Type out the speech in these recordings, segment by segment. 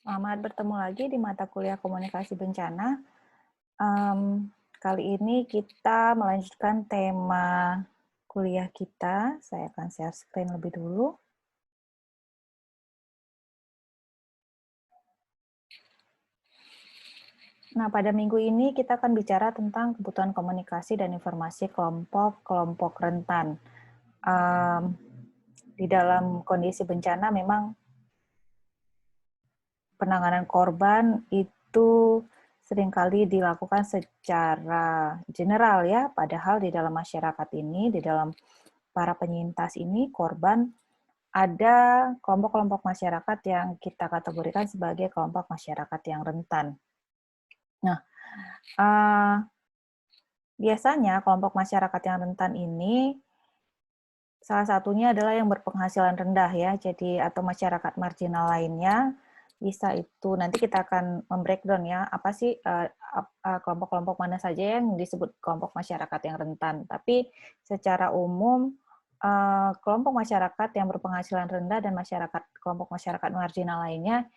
Selamat bertemu lagi di mata kuliah komunikasi bencana. Em, Kali ini kita melanjutkan tema kuliah kita. Saya akan share screen lebih dulu. Nah, pada minggu ini kita akan bicara tentang kebutuhan komunikasi dan informasi kelompok rentan. Em, di dalam kondisi bencana memang penanganan korban itu seringkali dilakukan secara general ya, padahal di dalam masyarakat ini, di dalam para penyintas ini, korban, ada kelompok-kelompok masyarakat yang kita kategorikan sebagai kelompok masyarakat yang rentan. Nah, biasanya kelompok masyarakat yang rentan ini salah satunya adalah yang berpenghasilan rendah ya, jadi atau masyarakat marginal lainnya bisa itu nanti kita akan membreakdown ya apa sih kelompok-kelompok mana saja yang disebut kelompok masyarakat yang rentan. Tapi secara umum kelompok masyarakat yang berpenghasilan rendah dan kelompok masyarakat marginal lainnya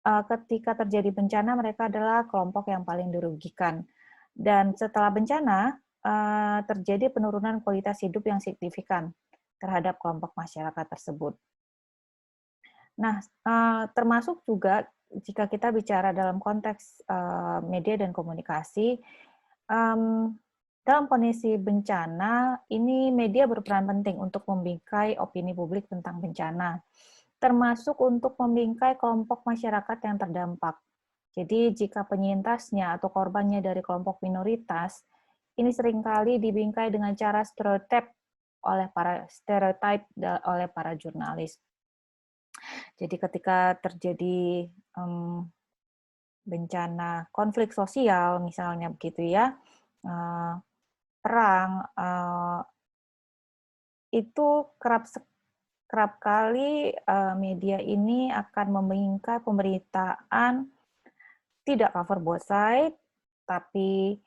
ketika terjadi bencana mereka adalah kelompok yang paling dirugikan. Dan setelah bencana terjadi penurunan kualitas hidup yang signifikan terhadap kelompok masyarakat tersebut. Nah, termasuk juga jika kita bicara dalam konteks media dan komunikasi, dalam kondisi bencana, ini media berperan penting untuk membingkai opini publik tentang bencana, termasuk untuk membingkai kelompok masyarakat yang terdampak. Jadi, jika penyintasnya atau korbannya dari kelompok minoritas, ini seringkali dibingkai dengan cara oleh para jurnalis. Jadi ketika terjadi bencana konflik sosial, misalnya begitu ya, perang, itu kerap kali media ini akan membingkai pemberitaan tidak cover both side, tapi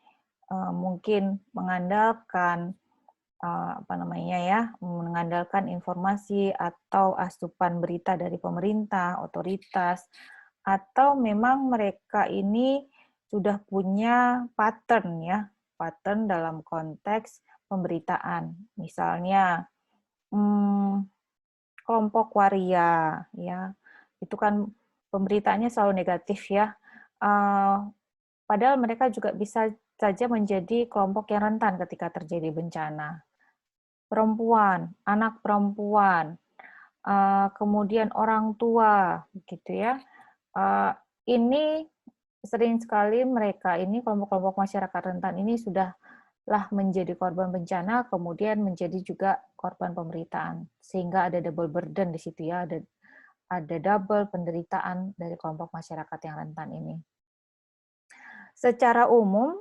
mungkin mengandalkan mengandalkan informasi atau asupan berita dari pemerintah, otoritas, atau memang mereka ini sudah punya pattern dalam konteks pemberitaan. Misalnya kelompok waria, ya, itu kan pemberitaannya selalu negatif ya. Padahal mereka juga bisa saja menjadi kelompok yang rentan ketika terjadi bencana. Perempuan, anak perempuan, kemudian orang tua, gitu ya. Ini sering sekali mereka ini kelompok-kelompok masyarakat rentan ini sudahlah menjadi korban bencana, kemudian menjadi juga korban pemberitaan, sehingga ada double burden di situ ya, ada double penderitaan dari kelompok masyarakat yang rentan ini. Secara umum,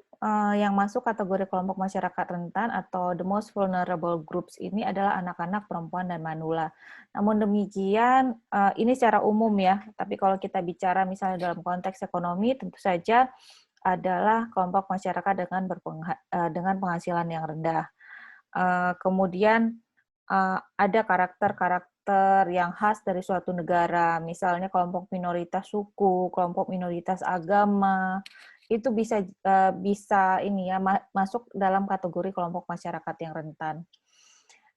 yang masuk kategori kelompok masyarakat rentan atau the most vulnerable groups ini adalah anak-anak, perempuan, dan manula. Namun demikian, ini secara umum ya, tapi kalau kita bicara misalnya dalam konteks ekonomi, tentu saja adalah kelompok masyarakat dengan penghasilan yang rendah. Kemudian ada karakter-karakter yang khas dari suatu negara, misalnya kelompok minoritas suku, kelompok minoritas agama, itu bisa ini ya masuk dalam kategori kelompok masyarakat yang rentan.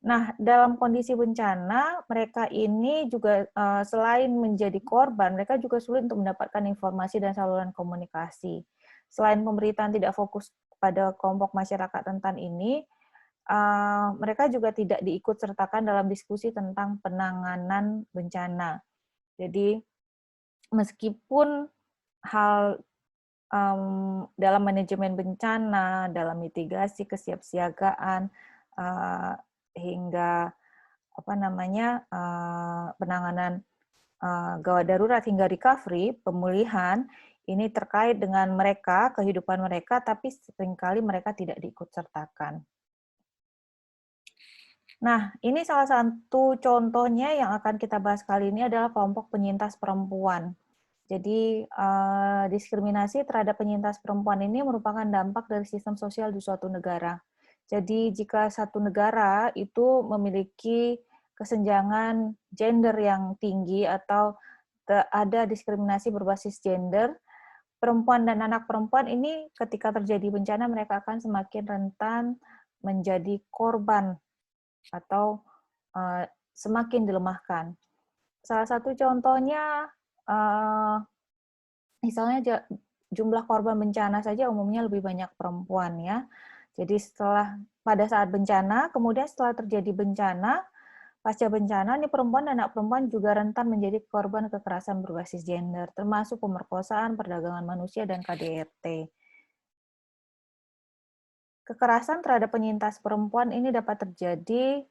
Nah, dalam kondisi bencana, mereka ini juga selain menjadi korban, mereka juga sulit untuk mendapatkan informasi dan saluran komunikasi. Selain pemberitaan tidak fokus pada kelompok masyarakat rentan ini, mereka juga tidak diikut sertakan dalam diskusi tentang penanganan bencana. Jadi, meskipun hal dalam manajemen bencana, dalam mitigasi kesiapsiagaan, hingga penanganan gawat darurat hingga recovery, pemulihan, ini terkait dengan mereka, kehidupan mereka, tapi seringkali mereka tidak diikut sertakan. Nah, ini salah satu contohnya yang akan kita bahas kali ini adalah kelompok penyintas perempuan. Jadi, diskriminasi terhadap penyintas perempuan ini merupakan dampak dari sistem sosial di suatu negara. Jadi, jika satu negara itu memiliki kesenjangan gender yang tinggi atau ada diskriminasi berbasis gender, perempuan dan anak perempuan ini ketika terjadi bencana mereka akan semakin rentan menjadi korban atau semakin dilemahkan. Salah satu contohnya, misalnya jumlah korban bencana saja umumnya lebih banyak perempuan ya. Jadi pada saat bencana, kemudian setelah terjadi bencana, pasca bencana, nih perempuan dan anak perempuan juga rentan menjadi korban kekerasan berbasis gender, termasuk pemerkosaan, perdagangan manusia, dan KDRT. Kekerasan terhadap penyintas perempuan ini dapat terjadi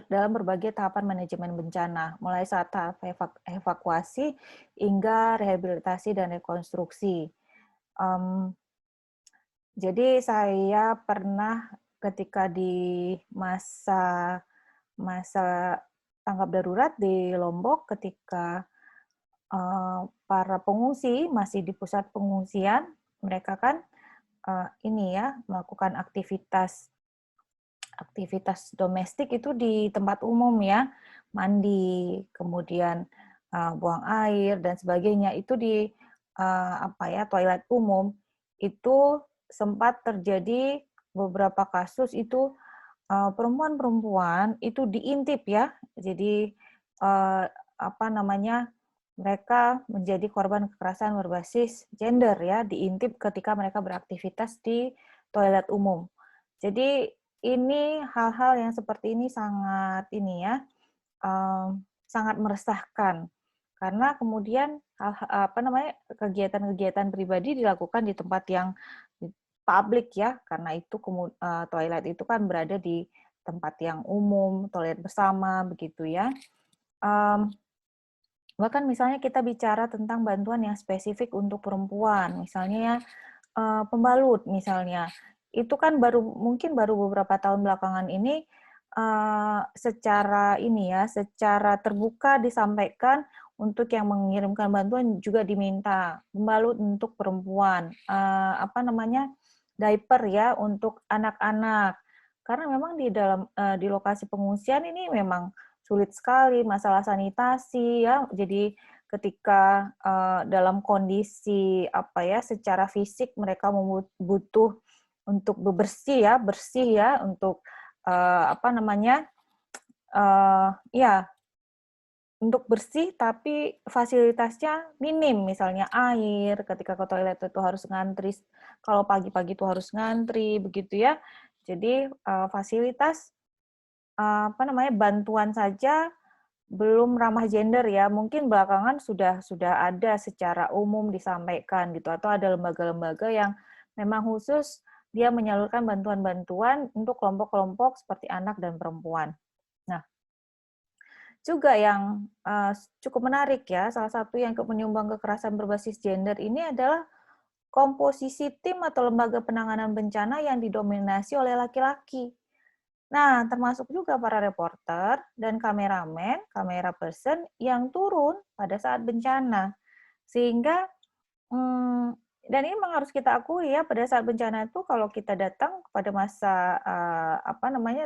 dalam berbagai tahapan manajemen bencana, mulai saat tahap evakuasi hingga rehabilitasi dan rekonstruksi. Jadi saya pernah ketika di masa tanggap darurat di Lombok, ketika para pengungsi masih di pusat pengungsian, mereka kan melakukan aktivitas domestik itu di tempat umum ya, mandi, kemudian buang air dan sebagainya itu di toilet umum. Itu sempat terjadi beberapa kasus itu perempuan-perempuan itu diintip ya. Jadi mereka menjadi korban kekerasan berbasis gender ya, diintip ketika mereka beraktivitas di toilet umum. Jadi ini hal-hal yang seperti ini sangat sangat meresahkan karena kemudian kegiatan-kegiatan pribadi dilakukan di tempat yang publik ya, karena itu toilet itu kan berada di tempat yang umum, toilet bersama begitu ya. Bahkan misalnya kita bicara tentang bantuan yang spesifik untuk perempuan, misalnya ya pembalut misalnya, itu kan mungkin baru beberapa tahun belakangan ini secara terbuka disampaikan untuk yang mengirimkan bantuan juga diminta pembalut untuk perempuan, diaper ya untuk anak-anak, karena memang di lokasi pengungsian ini memang sulit sekali masalah sanitasi ya. Jadi ketika dalam kondisi secara fisik mereka butuh untuk bersih ya untuk untuk bersih tapi fasilitasnya minim, misalnya air, ketika ke toilet itu harus ngantri, kalau pagi-pagi itu harus ngantri begitu ya. Jadi fasilitas bantuan saja belum ramah gender ya, mungkin belakangan sudah ada secara umum disampaikan gitu, atau ada lembaga-lembaga yang memang khusus dia menyalurkan bantuan-bantuan untuk kelompok-kelompok seperti anak dan perempuan. Nah, juga yang cukup menarik ya, salah satu yang menyumbang kekerasan berbasis gender ini adalah komposisi tim atau lembaga penanganan bencana yang didominasi oleh laki-laki. Nah, termasuk juga para reporter dan kameramen, kamera person yang turun pada saat bencana. Sehingga, dan ini memang harus kita akui ya, pada saat bencana itu kalau kita datang pada masa,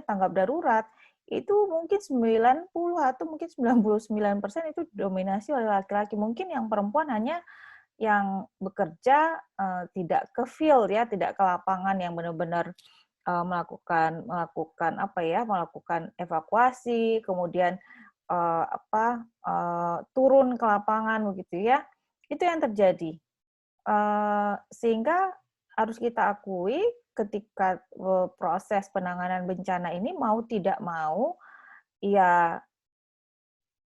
tanggap darurat, itu mungkin 90 atau mungkin 99% itu didominasi oleh laki-laki. Mungkin yang perempuan hanya yang bekerja tidak ke field ya, tidak ke lapangan yang benar-benar melakukan evakuasi, kemudian turun ke lapangan begitu ya. Itu yang terjadi. Sehingga harus kita akui ketika proses penanganan bencana ini mau tidak mau ya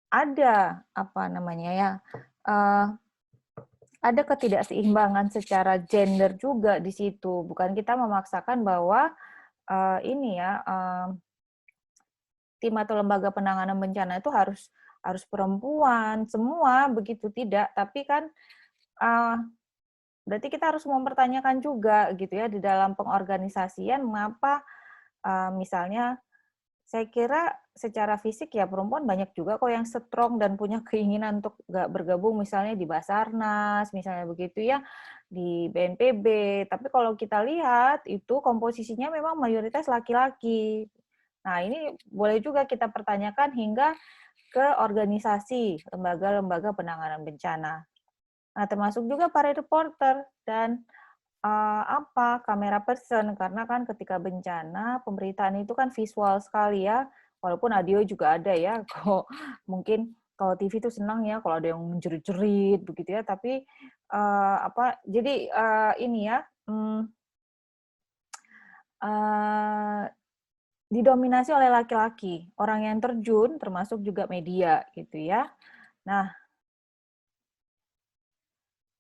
ada ada ketidakseimbangan secara gender juga di situ. Bukan kita memaksakan bahwa tim atau lembaga penanganan bencana itu harus perempuan semua begitu, tidak. Tapi kan berarti kita harus mempertanyakan juga gitu ya di dalam pengorganisasian mengapa misalnya saya kira secara fisik ya perempuan banyak juga kok yang strong dan punya keinginan untuk bergabung misalnya di Basarnas, misalnya begitu ya, di BNPB. Tapi kalau kita lihat itu komposisinya memang mayoritas laki-laki. Nah, ini boleh juga kita pertanyakan hingga ke organisasi, lembaga-lembaga penanganan bencana. Nah, termasuk juga para reporter dan kamera person, karena kan ketika bencana, pemberitaan itu kan visual sekali ya, walaupun audio juga ada ya, kok mungkin kalau TV itu senang ya kalau ada yang menjerit-jerit begitu ya, tapi jadi ini ya, eee, didominasi oleh laki-laki, orang yang terjun termasuk juga media gitu ya. Nah,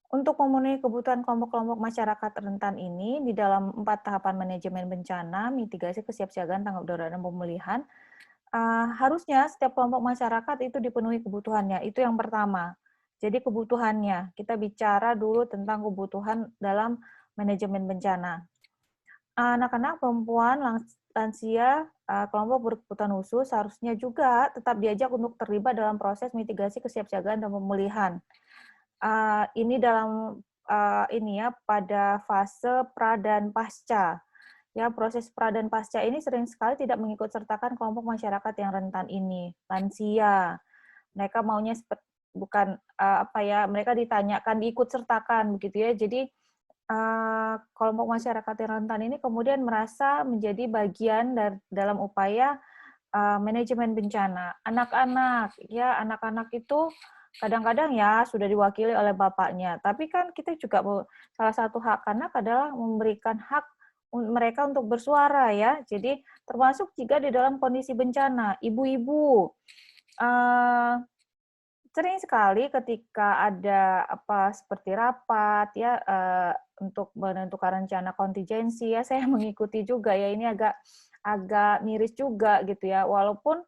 untuk memenuhi kebutuhan kelompok-kelompok masyarakat rentan ini, di dalam 4 tahapan manajemen bencana, mitigasi, kesiapsiagaan, tanggap darurat, dan pemulihan, harusnya setiap kelompok masyarakat itu dipenuhi kebutuhannya, itu yang pertama. Jadi kebutuhannya, kita bicara dulu tentang kebutuhan dalam manajemen bencana. Anak-anak, perempuan, lansia, kelompok berkebutuhan khusus harusnya juga tetap diajak untuk terlibat dalam proses mitigasi, kesiapsiagaan, dan pemulihan. Ini dalam ini ya pada fase pra dan pasca. Ya, proses pra dan pasca ini sering sekali tidak mengikut sertakan kelompok masyarakat yang rentan ini, lansia. Mereka maunya bukan mereka ditanyakan diikut sertakan begitu ya. Jadi kelompok masyarakat yang rentan ini kemudian merasa menjadi bagian dalam upaya manajemen bencana. Anak-anak, ya anak-anak itu kadang-kadang ya sudah diwakili oleh bapaknya. Tapi kan kita juga salah satu hak anak adalah memberikan hak mereka untuk bersuara ya. Jadi termasuk jika di dalam kondisi bencana, ibu-ibu sering sekali ketika ada seperti rapat ya untuk menentukan rencana kontingensi ya saya mengikuti juga ya, ini agak agak miris juga gitu ya, walaupun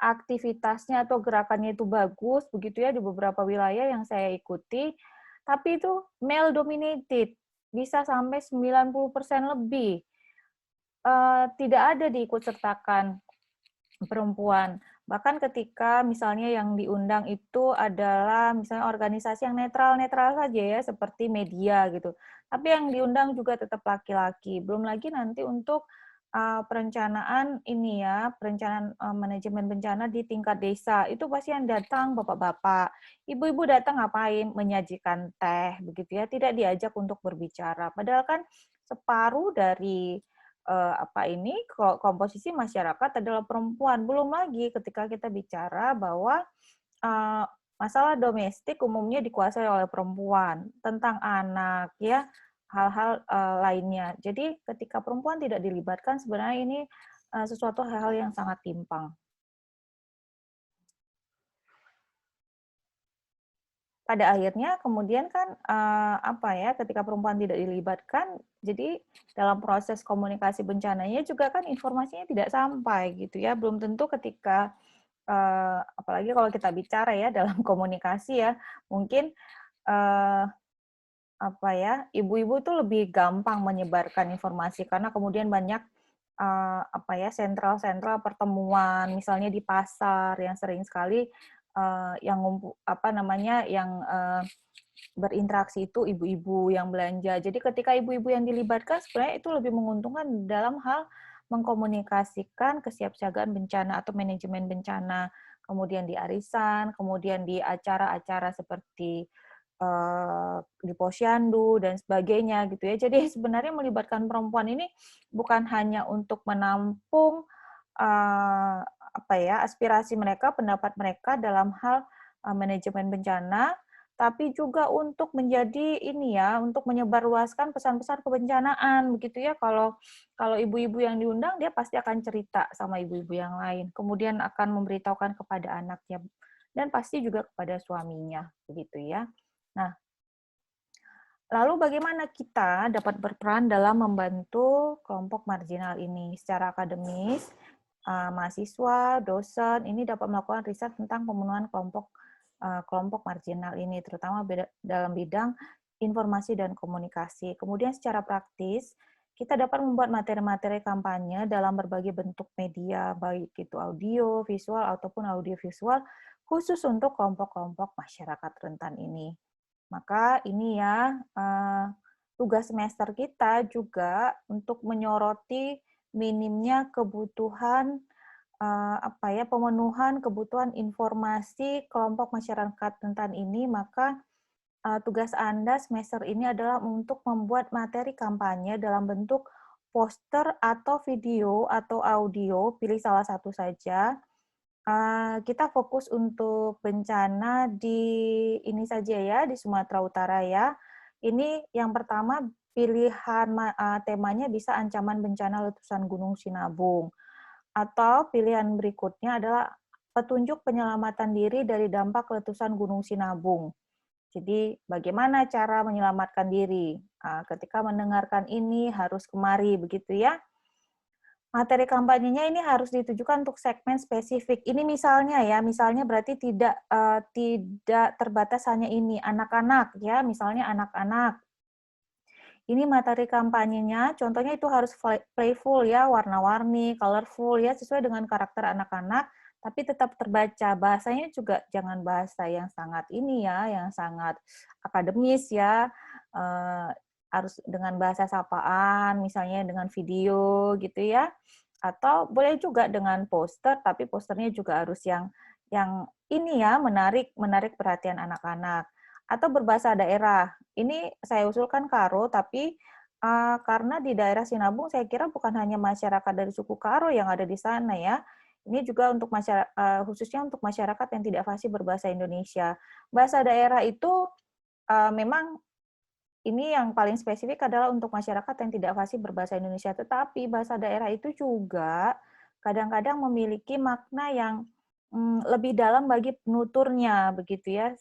aktivitasnya atau gerakannya itu bagus begitu ya di beberapa wilayah yang saya ikuti, tapi itu male dominated, bisa sampai 90% lebih tidak ada diikut sertakan perempuan. Bahkan ketika misalnya yang diundang itu adalah misalnya organisasi yang netral-netral saja ya, seperti media gitu. Tapi yang diundang juga tetap laki-laki. Belum lagi nanti untuk perencanaan ini ya, perencanaan manajemen bencana di tingkat desa. Itu pasti yang datang bapak-bapak. Ibu-ibu datang ngapain? Menyajikan teh begitu ya, tidak diajak untuk berbicara. Padahal kan separuh dari komposisi masyarakat adalah perempuan. Belum lagi ketika kita bicara bahwa masalah domestik umumnya dikuasai oleh perempuan, tentang anak ya, hal-hal lainnya. Jadi ketika perempuan tidak dilibatkan sebenarnya ini sesuatu hal-hal yang sangat timpang. Pada akhirnya kemudian kan ketika perempuan tidak dilibatkan, jadi dalam proses komunikasi bencananya juga kan informasinya tidak sampai gitu ya. Belum tentu ketika apalagi kalau kita bicara ya dalam komunikasi ya, mungkin ibu-ibu itu lebih gampang menyebarkan informasi karena kemudian banyak sentral-sentral pertemuan, misalnya di pasar yang sering sekali yang berinteraksi itu ibu-ibu yang belanja. Jadi ketika ibu-ibu yang dilibatkan sebenarnya itu lebih menguntungkan dalam hal mengkomunikasikan kesiapsiagaan bencana atau manajemen bencana, kemudian di arisan, kemudian di acara-acara seperti di posyandu dan sebagainya gitu ya. Jadi sebenarnya melibatkan perempuan ini bukan hanya untuk menampung aspirasi mereka, pendapat mereka dalam hal manajemen bencana, tapi juga untuk menjadi ini ya, untuk menyebarluaskan pesan-pesan kebencanaan begitu ya. Kalau kalau ibu-ibu yang diundang dia pasti akan cerita sama ibu-ibu yang lain, kemudian akan memberitahukan kepada anaknya dan pasti juga kepada suaminya begitu ya. Nah, lalu bagaimana kita dapat berperan dalam membantu kelompok marginal ini secara akademis? Mahasiswa, dosen ini dapat melakukan riset tentang pemenuhan kelompok marginal ini, terutama dalam bidang informasi dan komunikasi. Kemudian secara praktis, kita dapat membuat materi-materi kampanye dalam berbagai bentuk media, baik itu audio, visual, ataupun audiovisual, khusus untuk kelompok-kelompok masyarakat rentan ini. Maka ini ya, tugas semester kita juga untuk menyoroti minimnya kebutuhan apa ya, pemenuhan kebutuhan informasi kelompok masyarakat rentan ini, maka tugas Anda semester ini adalah untuk membuat materi kampanye dalam bentuk poster atau video atau audio, pilih salah satu saja. Kita fokus untuk bencana di ini saja ya, di Sumatera Utara ya. Ini yang pertama pilihan temanya bisa ancaman bencana letusan Gunung Sinabung. Atau pilihan berikutnya adalah petunjuk penyelamatan diri dari dampak letusan Gunung Sinabung. Jadi bagaimana cara menyelamatkan diri? Ketika mendengarkan ini harus kemari, begitu ya. Materi kampanyenya ini harus ditujukan untuk segmen spesifik. Ini misalnya ya, misalnya berarti tidak terbatas hanya ini anak-anak ya, misalnya anak-anak. Ini materi kampanyenya, contohnya itu harus playful ya, warna-warni, colorful ya, sesuai dengan karakter anak-anak, tapi tetap terbaca. Bahasanya juga jangan bahasa yang sangat ini ya, yang sangat akademis ya, harus dengan bahasa sapaan, misalnya dengan video gitu ya, atau boleh juga dengan poster, tapi posternya juga harus yang ini ya, menarik perhatian anak-anak. Atau berbahasa daerah. Ini saya usulkan Karo, tapi karena di daerah Sinabung saya kira bukan hanya masyarakat dari suku Karo yang ada di sana ya. Ini juga untuk khususnya untuk masyarakat yang tidak fasih berbahasa Indonesia. Bahasa daerah itu memang ini yang paling spesifik adalah untuk masyarakat yang tidak fasih berbahasa Indonesia. Tetapi bahasa daerah itu juga kadang-kadang memiliki makna yang lebih dalam bagi penuturnya, begitu ya.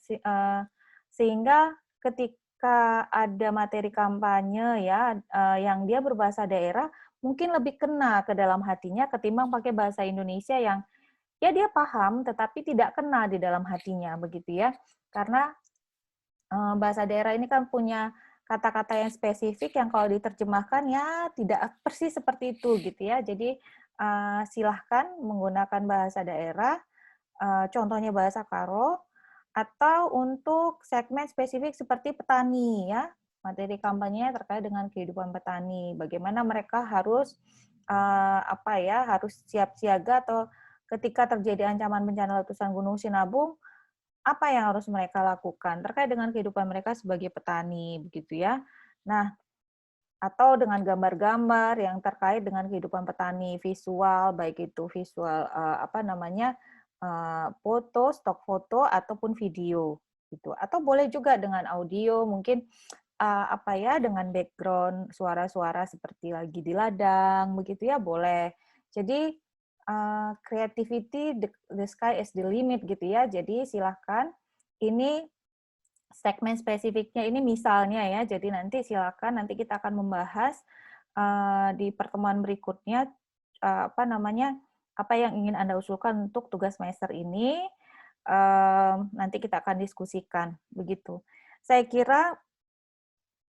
Sehingga ketika ada materi kampanye ya yang dia berbahasa daerah, mungkin lebih kena ke dalam hatinya ketimbang pakai bahasa Indonesia yang ya dia paham tetapi tidak kena di dalam hatinya, begitu ya. Karena bahasa daerah ini kan punya kata-kata yang spesifik yang kalau diterjemahkan ya tidak persis seperti itu gitu ya. Jadi silahkan menggunakan bahasa daerah, contohnya bahasa Karo, atau untuk segmen spesifik seperti petani ya. Materi kampanye terkait dengan kehidupan petani. Bagaimana mereka harus harus siap siaga atau ketika terjadi ancaman bencana letusan Gunung Sinabung, apa yang harus mereka lakukan terkait dengan kehidupan mereka sebagai petani, begitu ya. Nah, atau dengan gambar-gambar yang terkait dengan kehidupan petani, visual, baik itu visual foto, stok foto ataupun video gitu. Atau boleh juga dengan audio, mungkin dengan background suara-suara seperti lagi di ladang, begitu ya, boleh. Jadi creativity, the sky is the limit gitu ya. Jadi silahkan ini segmen spesifiknya ini misalnya ya. Jadi nanti kita akan membahas di pertemuan berikutnya apa yang ingin Anda usulkan untuk tugas semester ini. Nanti kita akan diskusikan begitu. Saya kira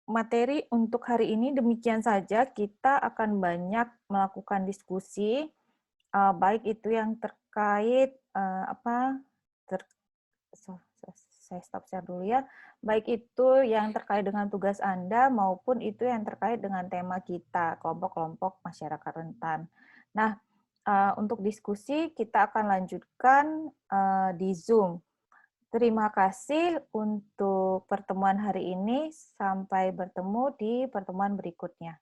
materi untuk hari ini demikian saja. Kita akan banyak melakukan diskusi, baik itu yang terkait saya stop share dulu ya. Baik itu yang terkait dengan tugas Anda maupun itu yang terkait dengan tema kita, kelompok-kelompok masyarakat rentan. Nah, untuk diskusi kita akan lanjutkan di Zoom. Terima kasih untuk pertemuan hari ini. Sampai bertemu di pertemuan berikutnya.